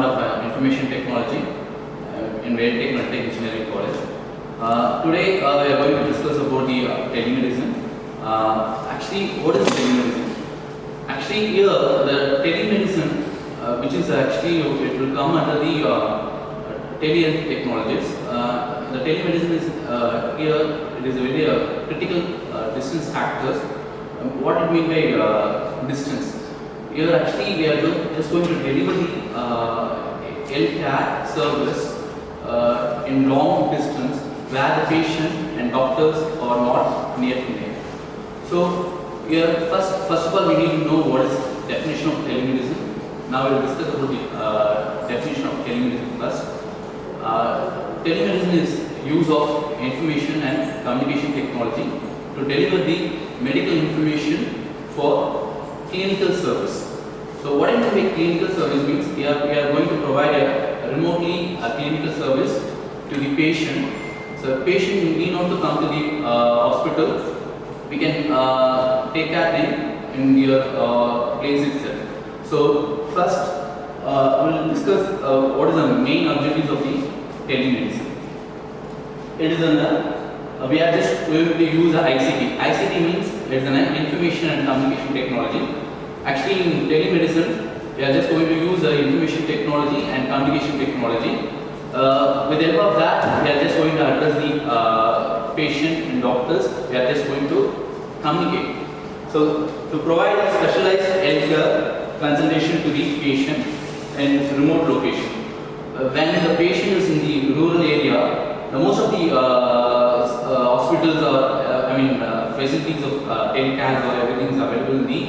Department of Information Technology in Medtech Engineering College. Today we are going to discuss about the telemedicine. Actually, what is telemedicine? Actually, here the telemedicine, which is actually it will come under the telehealth technologies. The telemedicine is here. It is a very critical distance factors. What it mean by distance? Here actually we are just going to deliver the healthcare service in long distance where the patient and doctors are not near to near. So here first of all we need to know what is definition of telemedicine. Now we will discuss about the definition of telemedicine first. Telemedicine is use of information and communication technology to deliver the medical information for clinical service. So what I mean by clinical service means we are going to provide a remotely clinical service to the patient. So patient need not to come to the hospital. We can take care them in your place itself. So first we will discuss what is the main objectives of the telemedicine. It is we are just going to use the ICT. ICT means it is an information and communication technology. Actually, in telemedicine, we are just going to use the information technology and communication technology. With the help of that, we are just going to address the patient and doctors. We are just going to communicate. So, to provide a specialized healthcare consultation to the patient in remote location. When the patient is in the rural area, most of the hospitals or facilities of telecare or everything is available in the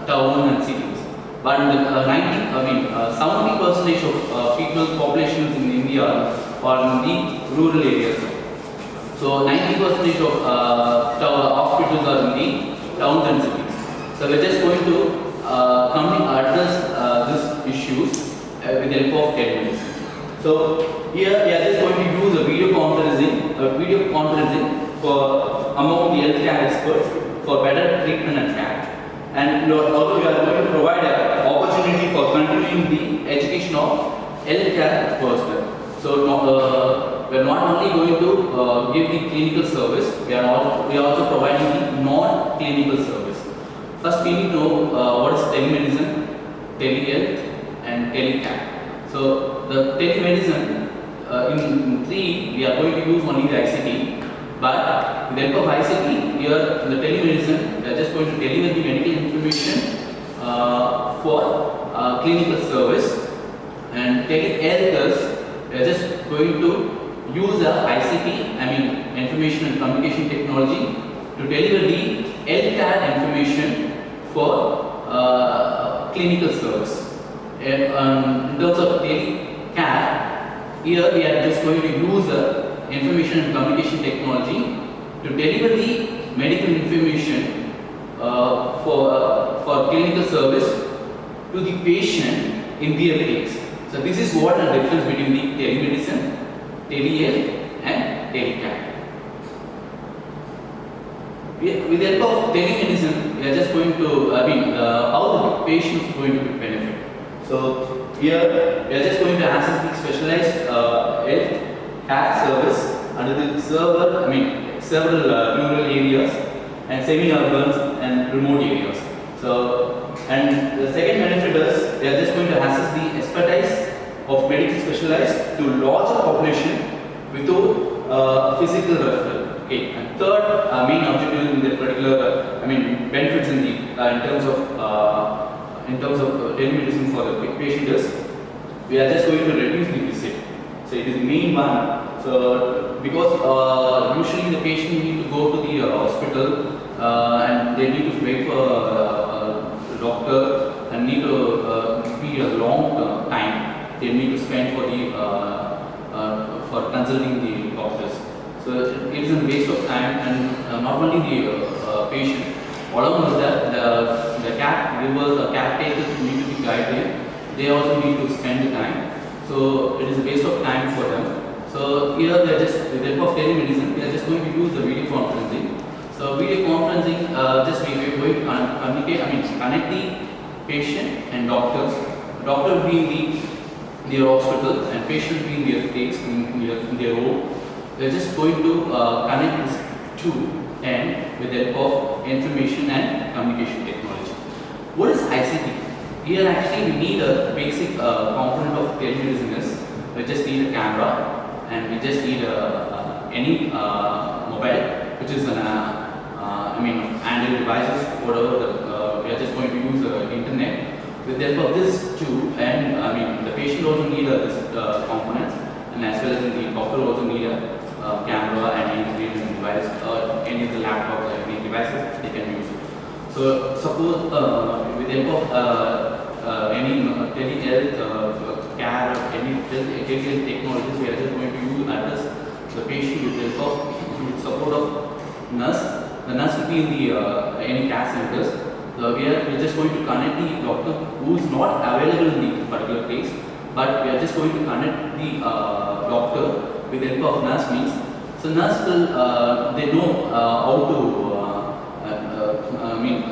town and cities. But 70% of people populations in India are in the rural areas. So 90% of hospitals are in the towns and cities. So we're just going to address these issues with the help of telemedicine. So here we are just going to use a video conferencing for among the healthcare experts for better treatment and care. And also we are going to provide an opportunity for continuing the education of healthcare personnel. So we are not only going to give the clinical service, we are also providing the non-clinical service. First we need to know what is telemedicine, telehealth and telecare. So the telemedicine in 3 we are going to use only the ICT, but with the help of ICT here in the telemedicine we are just going to deliver the medical information for clinical service, and telehealth we are just going to use the ICT, information and communication technology to deliver the healthcare information for clinical service. In terms of telecare, here we are just going to use the information and communication technology to deliver the medical information for clinical service to the patient in their place. So this is what the difference between the telemedicine, telehealth and telecare. With the help of telemedicine, we are just going to, how the patient is going to benefit. So here we are just going to access the specialized health care service under the several rural areas and semi-urban and remote areas. So, and the second benefit is we are just going to access the expertise of medical specialized to larger population without physical referral. Okay. And third main objective in the particular, benefits in the in terms of telemedicine for the patient is we are just going to reduce the visit. So it is the main one. So because usually the patient need to go to the hospital and they need to wait for the doctor and need to be a long time they need to spend for the for consulting the doctors. So it is a waste of time, and not only the patient, along with that the caregivers or caretakers need to be guided. They also need to spend the time. So it is a waste of time for them. So here we are just with the help of telemedicine, we are just going to use the video conferencing. So video conferencing, just we are going to communicate, connect the patient and doctors doctor will be in their hospital and patient will be in their place, in their home. They are just going to connect this two and with the help of information and communication technology. What is ICT? Here actually we need a basic component of telemedicine is we just need a camera and we just need any mobile which is an Android devices, whatever we are just going to use internet. With the help of this too, and the patient also need this components, and as well as the doctor also need a camera and any device or any of the laptops or any devices they can use. So suppose with the help of any telehealth care or any telehealth technologies, we are just going to address the patient with the help of with support of nurse. The nurse will be in the any care centers. We are just going to connect the doctor who is not available in the particular place, but we are just going to connect the doctor with the help of nurse means. So nurse will they know how to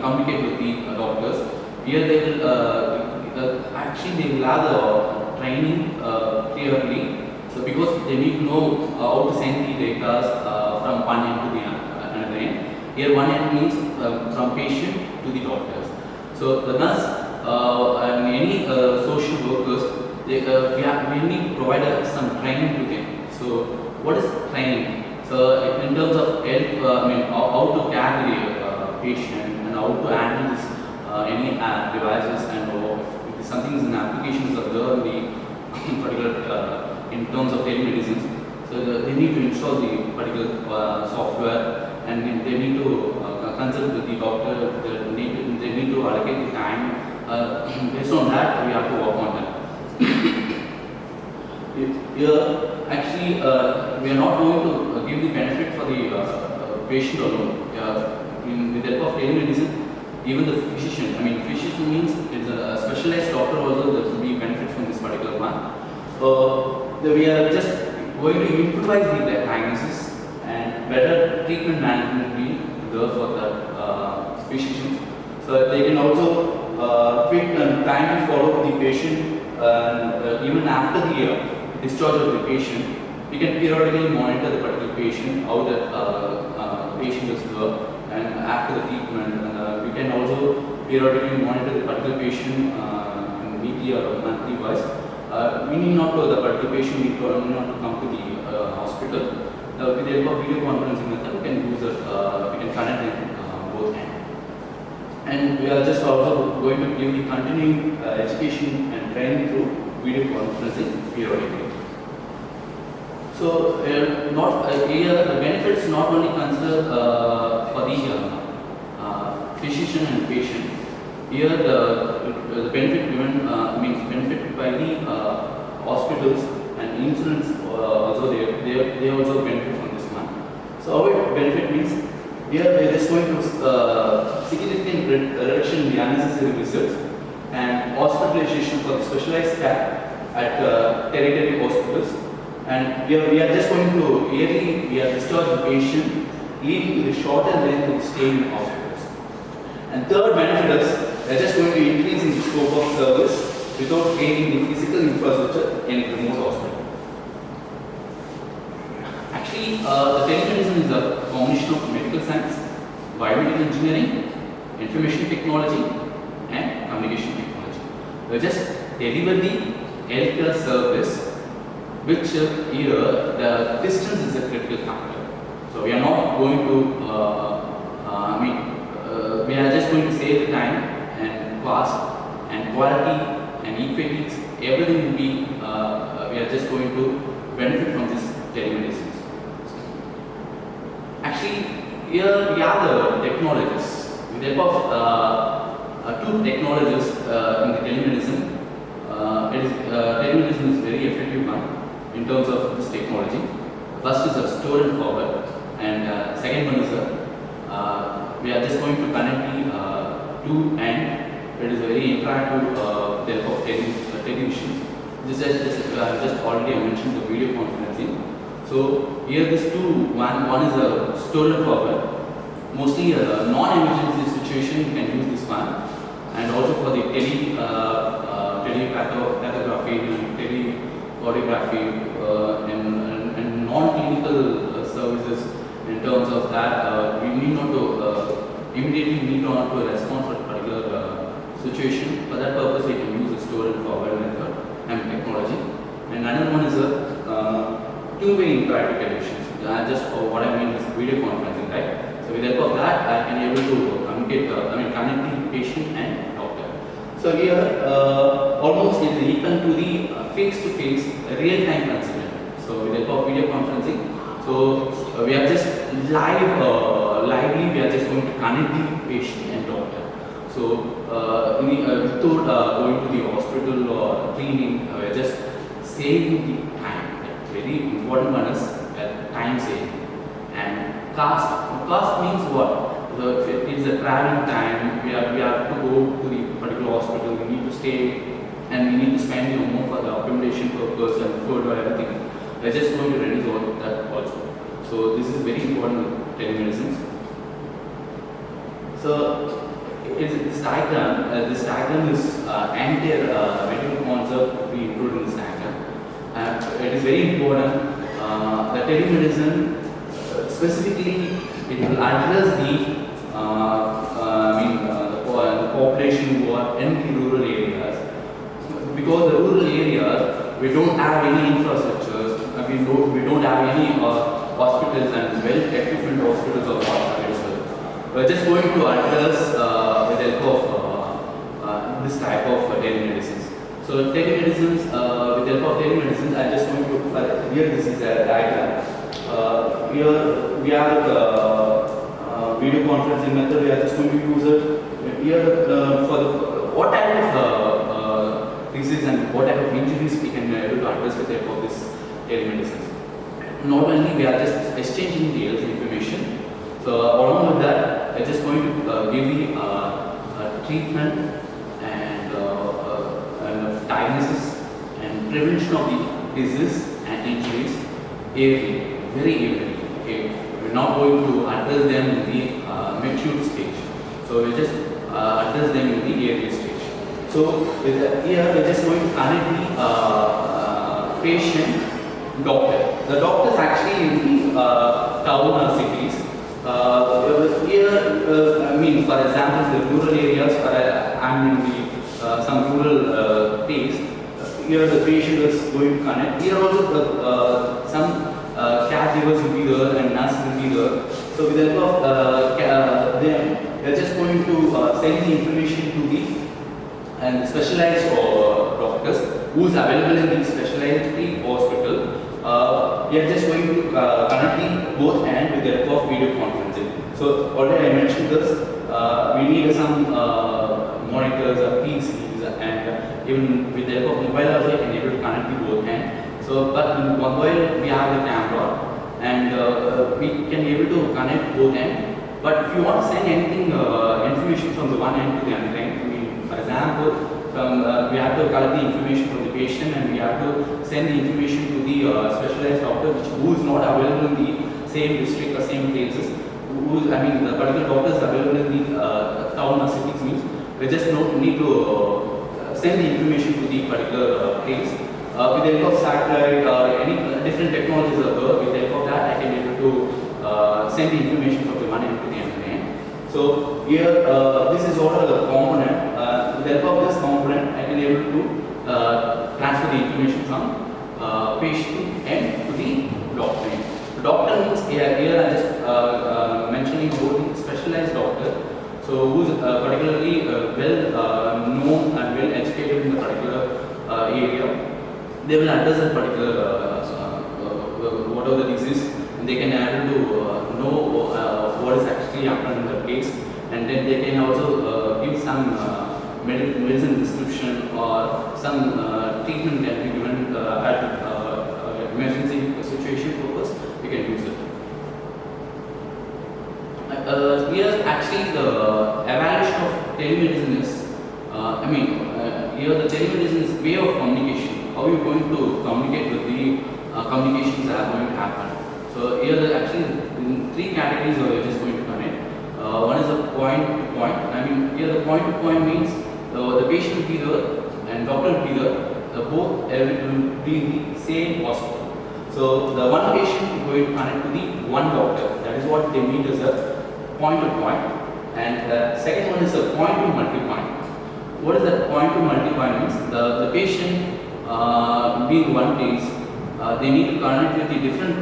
communicate with the doctors. Here they will actually they will have the training clearly. So because they need to know how to send the data from one end to the another end. Here one end means from patient to the doctors. So the nurse and any social workers, we need to provide some training to them. So what is training? So in terms of help, how to care the patient and how to handle this any devices and if something is an applications are there in the particular in terms of telemedicine. So they need to install the particular software. And they need to consult with the doctor, they need to allocate the time. Based on that, we have to work on that. Here, actually, we are not going to give the benefit for the patient alone. With the help of telemedicine, even the physician, physician means it's a specialized doctor also that will be benefit from this particular one. We are just going to improvise the diagnosis and better treatment management will be there for the physicians. So they can also fit and time to follow the patient even after the discharge of the patient. We can periodically monitor the particular patient, how the patient is there, and after the treatment. We can also periodically monitor the particular patient weekly or monthly wise. We need not to the particular patient need not to come to the hospital. With the help of video conferencing method, we can use we can connect them both ends. And we are just also going to give the continuing education and training through video conferencing periodically. So here the benefits not only consider for the physician and patient. Here the benefit given means benefit by the hospitals and insurance also they also benefit from this one. So how it benefit means here they are just going to significant reduction in the unnecessary visits and hospitalization for the specialized care at tertiary hospitals. And we are just going to yearly discharge the patient, leading to the shorter length of stay in hospitals. And third benefit is they are just going to increase in the scope of service without creating the physical infrastructure in a remote hospital. Actually, the telemedicine is a combination of medical science, biomedical engineering, information technology, and communication technology. We just deliver the healthcare service, which here the distance is a critical factor. So we are not going to, we are just going to save the time and cost and quality and equity. Everything will be, we are just going to benefit from this telemedicine. Actually, here we are the technologists. With the help of two technologists in the telemedicine, telemedicine is very effective one in terms of this technology. First is a store and forward, and second one is we are just going to connect the two, and it is a very interactive with the help of television. Just already I mentioned the video conferencing. So here these two, one is a store and forward. Mostly non-emergency situation you can use this one, and also for the telepatography and telecardiography and non-clinical services. In terms of that, we need not to immediately need not to respond for a particular situation. For that purpose, we can use the store and forward method and technology. And another one is a two-way interactive television. Just what I mean is video conferencing, right? So with the help of that, I can able to communicate, connect the patient and doctor. So here, almost it is equal to the face-to-face real-time consultation. So with the help of video conferencing, so we are just lively, we are just going to connect the patient and doctor. So without going to the hospital or clinic, we are just saving the time. Very important one is time saving. And cost means what? It is a traveling time. We have to go to the particular hospital. We need to stay, and we need to spend the amount for the accommodation purpose and food or everything. We are just going to reduce all that also. So this is very important with telemedicine. So this diagram is entire medical concept we include in this diagram. It is very important. The telemedicine specifically it will address the population who are in the rural areas, because the rural areas we don't have any infrastructures, we don't have any hospitals and well-equipped hospitals are not available. We are just going to address with the help of this type of telemedicine. So telemedicine, with the help of telemedicine, I am just going to here this is a diagram. Here we have the video conferencing method. We are just going to use it here for the what type of disease and what type of injuries we can able to address with the help of this telemedicine. Not only we are just exchanging the health information. So along with that, I am just going to give the treatment and diagnosis and prevention of the disease and injuries early, very early. Okay, we are not going to address them in the mature stage. So we just address them in the early stage. So here we are just going to connect the patient doctor. The doctors actually in the town or cities. Here, for example, the rural areas, I am in the some rural place. Here the patient is going to connect. Here also some caregivers will be there and nurses will be there. So with the help of them, they are just going to send the information to the specialized doctors who is available in the specialized hospital. We are just going to connect the both ends with the help of video conferencing. So already I mentioned this. We need some monitors, PCs, and even with the help of mobile also I can able to connect the both ends. So, but in mobile we have the camera, and we can able to connect both ends. But if you want to send anything information from the one end to the other end, for example, we have to collect the information from the patient and we have to send the information to the specialized doctor who is not available in the same district or same places. The particular doctor is available in the town or cities means we just need to send the information to the particular place. With the help of satellite or any different technologies are there, with the help of that I can be able to send the information from the one end to the other end. So here this is what are the component. With the help of this component I can be able to transfer the information from patient end to the doctor end. Doctor means here I am just mentioning about the specialized doctor. So who is particularly well known and well educated in the particular area. They will address that particular whatever the disease, and they can able to know what is actually happening in the case, and then they can also give some medicine prescription or some treatment can be given at emergency situation purpose. We can use it. Here actually the evaluation of telemedicine is, here the telemedicine is way of communication. How are you going to communicate with the communications that are going to happen? So here actually in three categories we are just going to connect. one is a point to point. I mean, here the point to point means the patient will be there and doctor will be there. Both will be in the same hospital. So the one patient is going to connect to the one doctor. That is what they mean as a point to point. And the second one is a point to multi-point. What is that point to multi-point means? The patient being one place, they need to connect with the different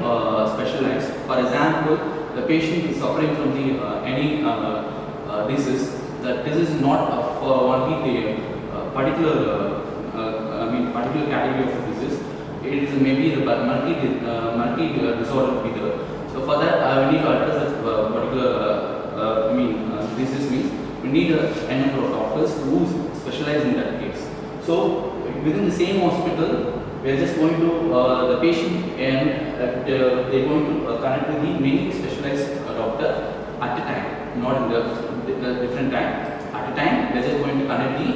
specialized. For example, the patient is suffering from the any disease. That this is not for only the particular particular category of disease. It is maybe the multi disorder be there. So for that, I need to address that particular disease means we need a number of doctors who specialize in that case. So within the same hospital, we are just going to the patient and they are going to connect with the many specialized doctor at a time, not in the different time. At a time, we are just going to connect the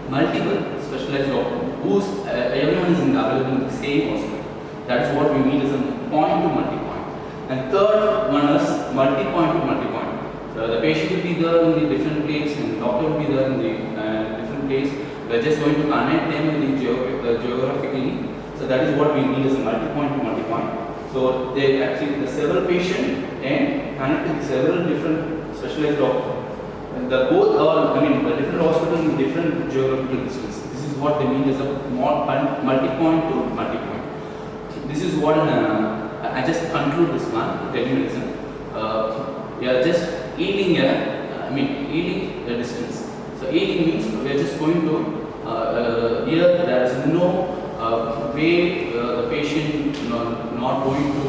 multiple specialized doctor whose everyone is available in the same hospital. That is what we mean as a point to multi-point. And third one is multi-point to multi-point. The patient will be there in the different place and the doctor will be there in the different place. We are just going to connect them with the geographically. So that is what we mean as a multi-point to multi-point. So they actually the several patient and connect with several different specialized doctor. The both are the different hospitals in different geographical distance. This is what they mean as a multi-point to multi-point. This is what I just conclude this one. Telemedicine. We are just healing healing the distance. So healing means we are just going to here there is no way the patient not going to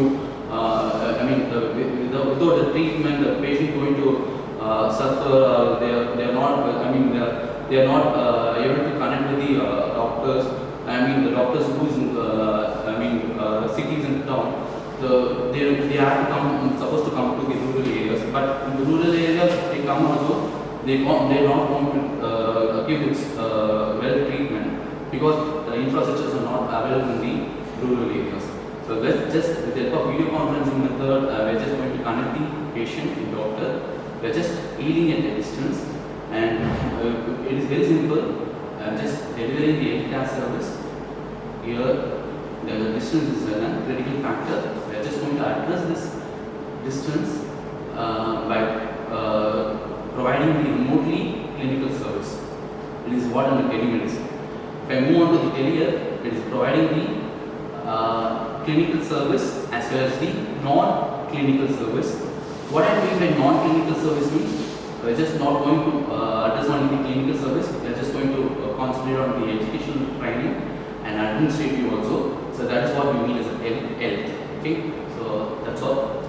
without the treatment the patient going to suffer. They are not they are not able to connect with the doctors. The doctors who's cities and town. So they have to come supposed to come to the rural areas. But in the rural areas they come also. They are not going to give this well treatment because the infrastructures are not available in the rural areas. So let's just with the help of video conferencing method, we're just going to connect the patient to doctor. We're just healing at a distance, and it is very simple. Just delivering the healthcare service. Here, the distance is a critical factor. We're just going to address this distance by providing the remotely clinical service. It is what in the telemedicine. If I move on to the telehealth, it is providing the clinical service as well as the non-clinical service. What I mean by non-clinical service means we are just not going to address only the clinical service. We are just going to concentrate on the educational training and administrative also. So that is what we mean as a health. Okay, so that's all.